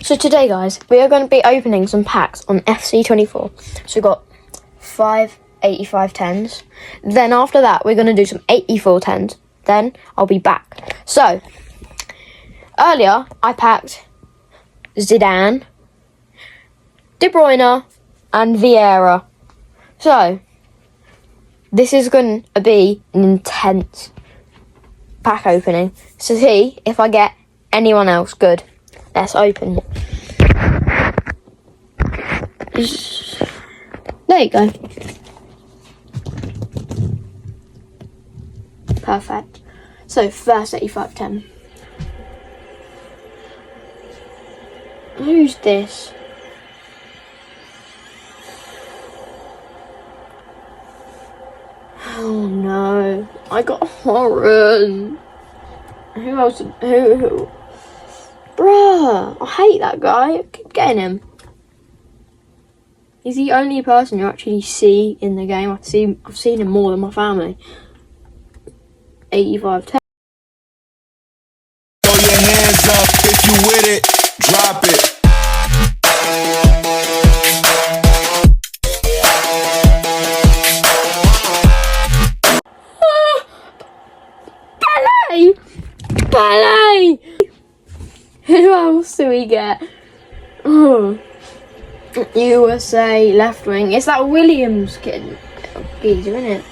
So today, guys, we are going to be opening some packs on FC24. So we've got 5 85 10s. Then after that, we're going to do some 84 10s. Then I'll be back. So, earlier, I packed Zidane, De Bruyne, and Vieira. So, this is going to be an intense pack opening. So see if I get anyone else good. Let's open. There you go. Perfect. So first 85-10. Who's this? Oh no. I got Horan. Who else? Who? Bruh, I hate that guy. I keep getting him. He's the only person you actually see in the game. I've seen him more than my family. 85-10. Throw your hands up if you with it. Drop it. Ballet! Who else do we get? Oh. USA left wing. It's that Williams kid. Geezer, isn't it?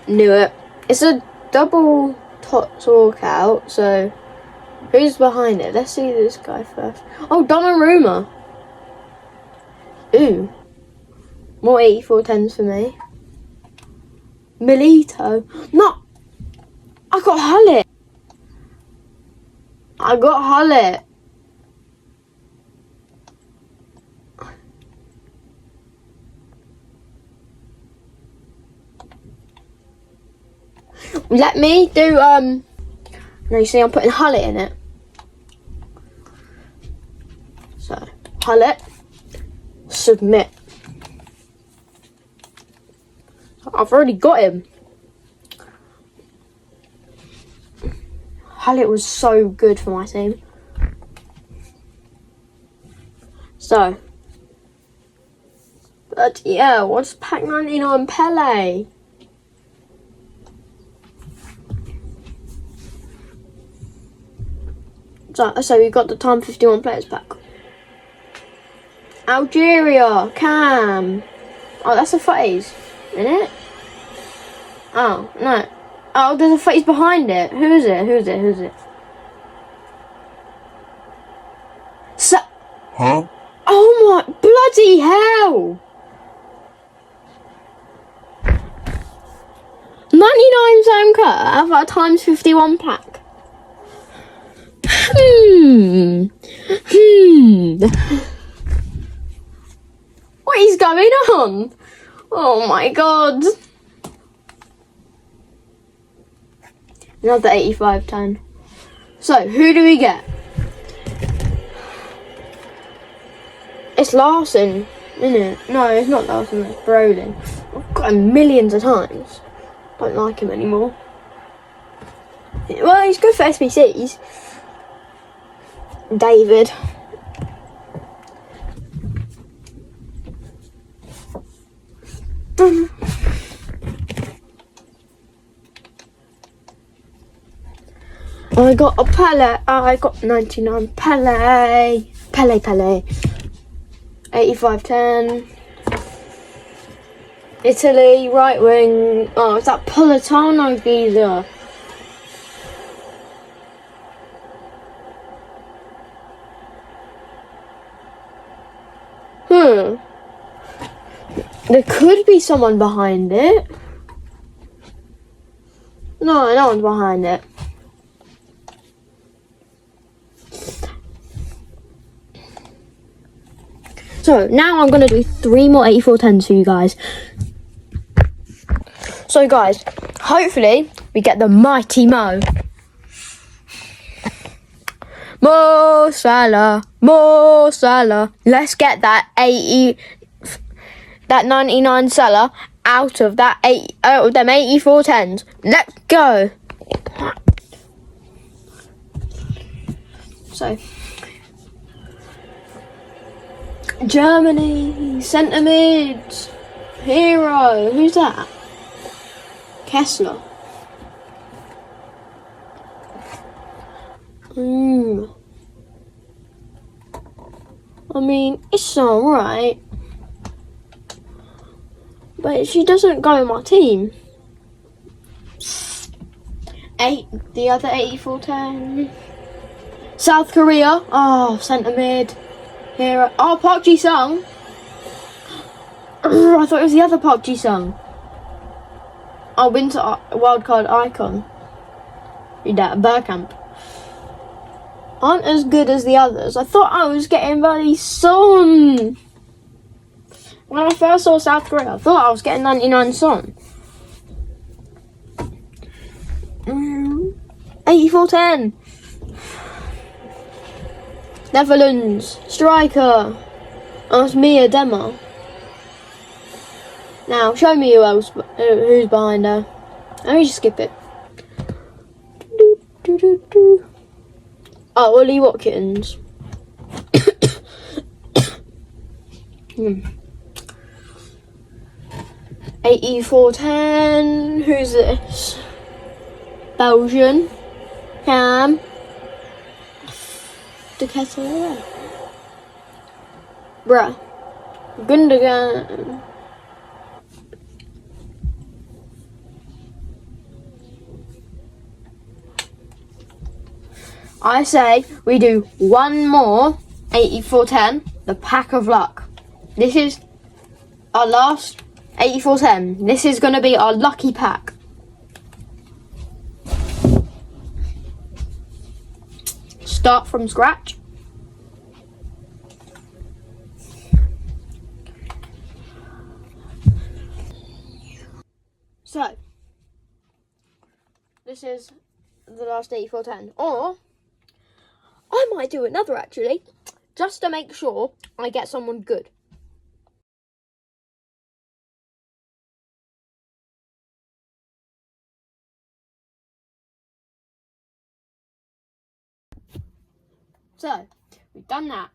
Knew it. It's a double talk out, so who's behind it? Let's see this guy first. Oh, Donnarumma. Ooh. More 84 10s for me. Milito. No! I got Hullet. Let me do, no, you see I'm putting Hullet in it. So, Hullet, submit. I've already got him. Hullet was so good for my team. So, but yeah, what's pack 99 Pele? So we got the time 51 players pack. Algeria, Cam. Oh, that's a phase, isn't it? Oh, no. Oh, there's a phase behind it. Who is it? Huh? Oh my bloody hell! 99 zone cut out of our times 51 pack. What is going on? Oh my god. Another 85-10. So, who do we get? It's Larson, isn't it? No, it's not Larson, it's Brolin. I've got him millions of times. Don't like him anymore. Well, he's good for SBCs. David. I got a Pele. I got 99 Pele. Pele. 85-10. Italy, right wing. Oh, it's that Politano geezer. There could be someone behind it. No, no one's behind it. So now I'm gonna do 3 more 84 10s for you guys. So guys, hopefully we get the mighty Mo. Mo Salah. Let's get that 99 Salah out of them 84 10s. Let's go. So Germany, centre mid, hero. Who's that? Kessler. I mean, it's alright. But she doesn't go in my team. The other 84-10. South Korea. Oh, centre mid. Hero. Oh, Park Ji-sung. I thought it was the other Park Ji-sung. Oh, winter wildcard icon. Read that, Bergkamp. Aren't as good as the others. I thought I was getting bloody Son. When I first saw South Korea, I thought I was getting 99 Son. 84-10. Netherlands. Striker. Oh, it's Mia Demo. Now, show me who's behind her. Let me just skip it. Oh, Ollie Watkins. 84-10. Who's this? Belgian. Cam. De Ketelaere. Bruh. Gundogan. I say we do one more 84-10, the pack of luck. This is our last 84-10. This is going to be our lucky pack. Start from scratch. So, this is the last 84-10. Or, I might do another actually, just to make sure I get someone good. So, we've done that.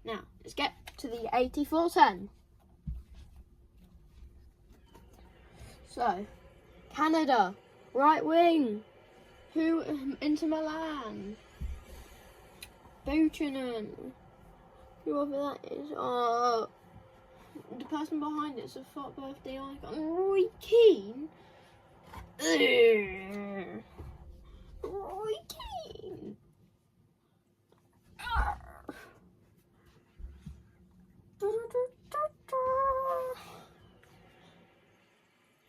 Now, let's get to the 84-10. So, Canada, right wing. Who, Inter Milan. Buchanan. Whoever that is. The person behind it's a fat birthday icon. Roy Keane. Roy Keane.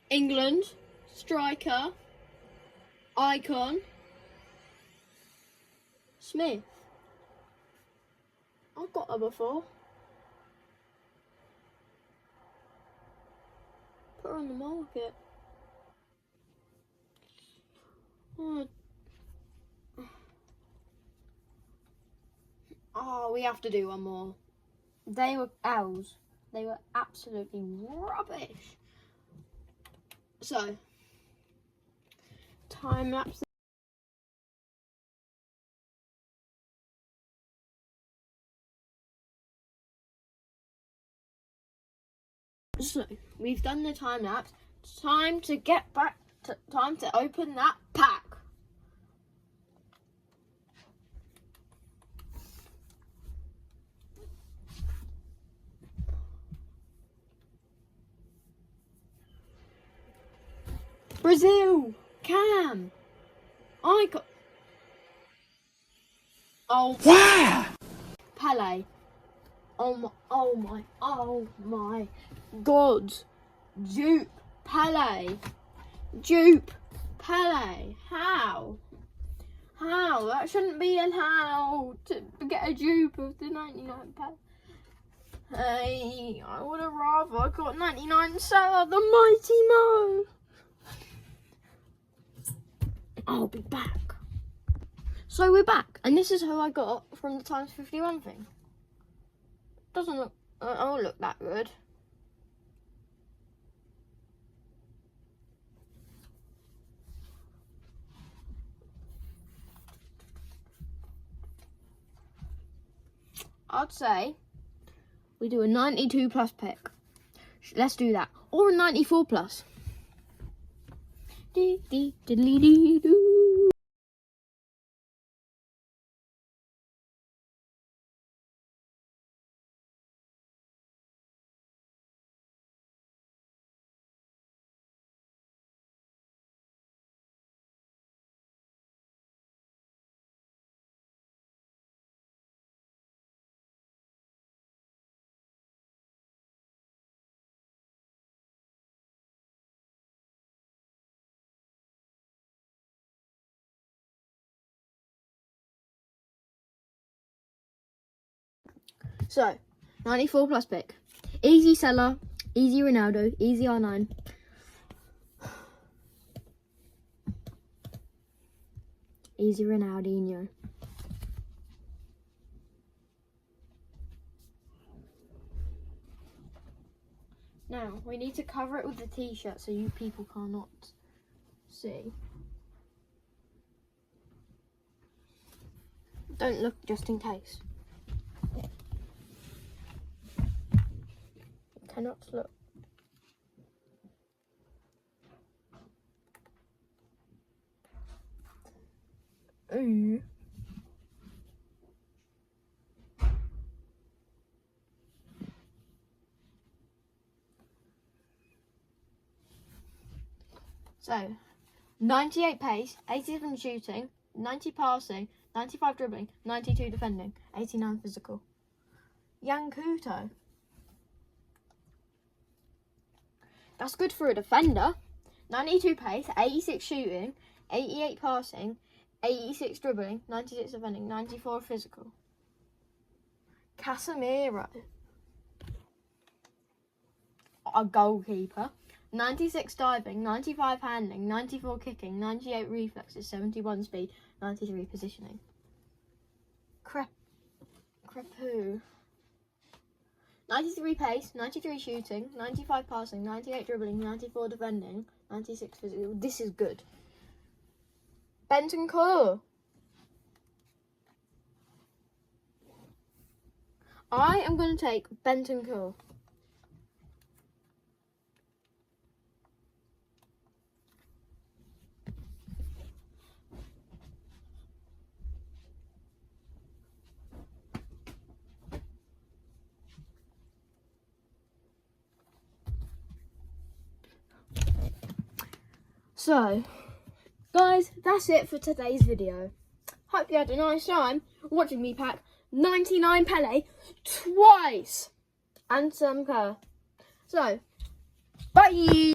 England, striker, icon, Smith. I've got her before. Put her on the market. Oh, we have to do one more. They were L's. They were absolutely rubbish. So, time lapse. So, we've done the time lapse. Time to get back. Time to open that pack. Brazil, Cam, icon. Oh, Wow! Pele. Oh my God. Dupe Pele. Dupe Pele. How? That shouldn't be allowed to get a dupe of the 99 Pele. Hey, I would have rather got 99 Salah, the Mighty Mo. I'll be back. So we're back, and this is who I got from the times 51 thing. Doesn't look, look that good. I'd say we do a 92 plus pick. Let's do that. Or a 94 plus. Dee dee diddly dee doo. So, 94 plus pick. Easy Salah, easy Ronaldo, easy R9. Easy Ronaldinho. Now, we need to cover it with the t-shirt so you people cannot see. Don't look just in case. Cannot look. Ooh. So, 98 pace, 87 shooting, 90 passing, 95 dribbling, 92 defending, 89 physical. Yan Couto. That's good for a defender. 92 pace, 86 shooting, 88 passing, 86 dribbling, 96 defending, 94 physical. Casemiro. A goalkeeper. 96 diving, 95 handling, 94 kicking, 98 reflexes, 71 speed, 93 positioning. Crepu. 93 pace, 93 shooting, 95 passing, 98 dribbling, 94 defending, 96 physical. This is good. Bentancur. I am going to take Bentancur. So, guys, that's it for today's video. Hope you had a nice time watching me pack 99 Pele twice and some Kerr. So, bye!